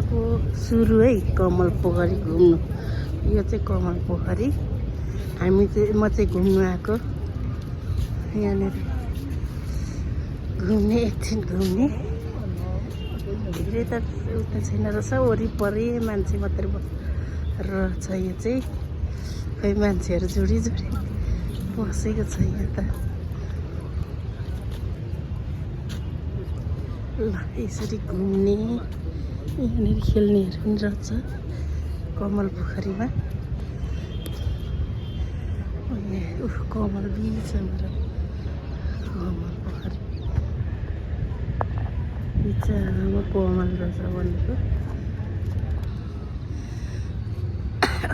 को सुरु है कमल पोखरी घुम्नु। यो चाहिँ कमल पोखरी। म चाहिँ घुम्नु आएको। यहाँनिर घुम्ने एकछिन घुम्ने। धेरै त उता छैन रहेछ, वरिपरि मान्छे मात्रै रहेछ। यो चाहिँ खै मान्छेहरू जोडी बसेको छ यहाँ त। ल यसरी घुम्ने, यहाँनिर खेल्नेहरू पनि रहेछ कमल पोखरीमा। कमल बिचमा कमल पोखरी बिचमा कमल रहेछ भनेको।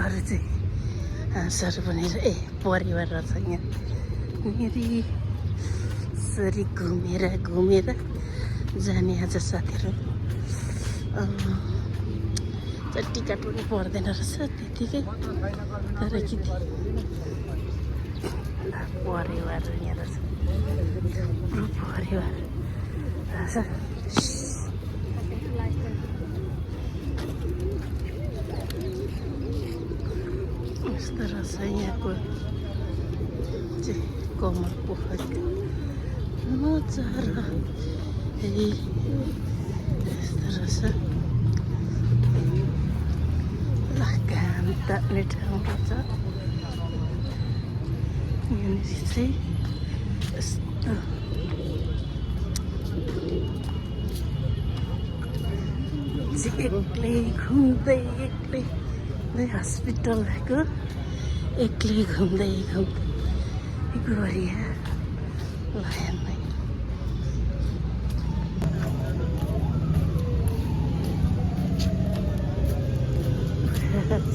अरू चाहिँ हाँसहरू पनि परिवार रहेछ यहाँ। यसरी घुमेर जाने आज साथीहरू। टिकट पनि पर्दैन रहेछ त्यतिकै, तर कि परिवार यहाँ रहेछ, परिवार रहेछ। यस्तो रहेछ यहाँको चाहिँ कमल पोखरी नजारा। यस्तो रहेछ। ल घाम ताप्ने ठाउँ रहेछ यहाँनिर चाहिँ। यस्तो एक्लै घुम्दै हस्पिटल भएको एक्लै घुम्दै गरिया लाइनमै।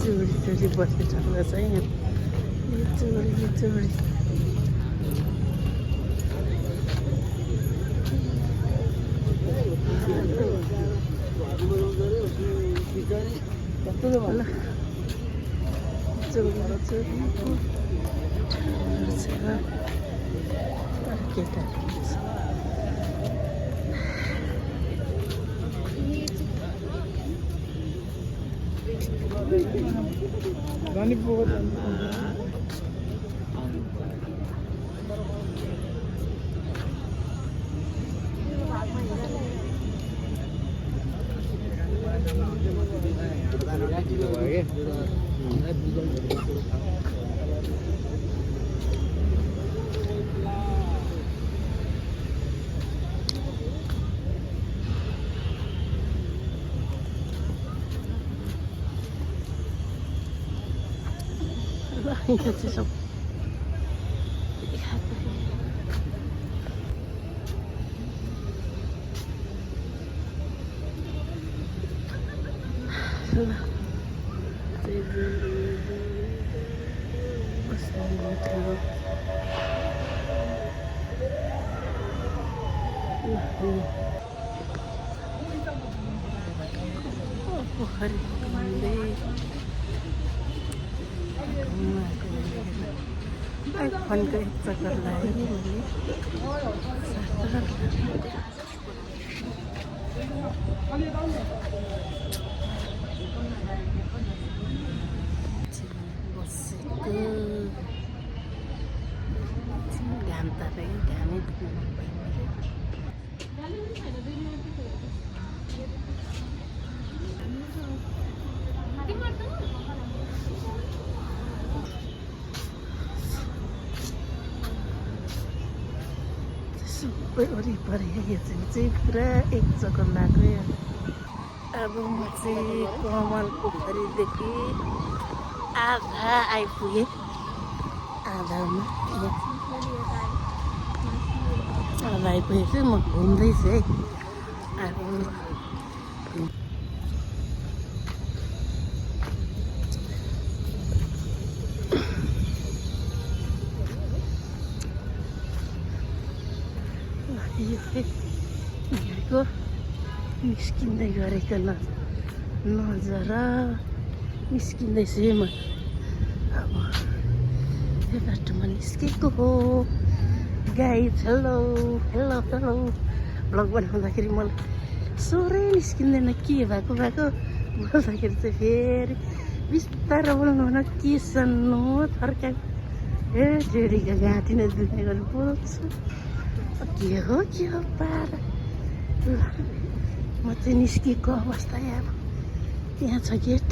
चोरी बस्ने ठाउँ रहेछ यहाँ। यो चोरी यहाँ चाहिँ सब पोखरी फोनको एक चक्कर लाग्यो नि मैले। बसेको घाम तापेको घामै दुख्नु सबै वरिपरि यो चाहिँ पुरा एक चक्कर लाग्यो। अब म चाहिँ कमल पोखरीदेखि आधा आइपुगेँ। आधा आइपुगेँ म घुम्दैछु है। अब यहाँको निस्किँदै गरेको नजारा निस्किँदैछु म। अब यो बाटोमा निस्केको हो। गाइज हेलो ब्लग बनाउँदाखेरि मलाई स्वरै निस्किँदैन के भएको बोल्दाखेरि चाहिँ फेरि बिस्तारो बोल्नु भन के सन्नु थर्का ए ढेडीको घाँटी नै दुख्ने गरेर बोल्छु के हो पारा ल म चाहिँ निस्केको अवस्था अब यहाँ छ गेट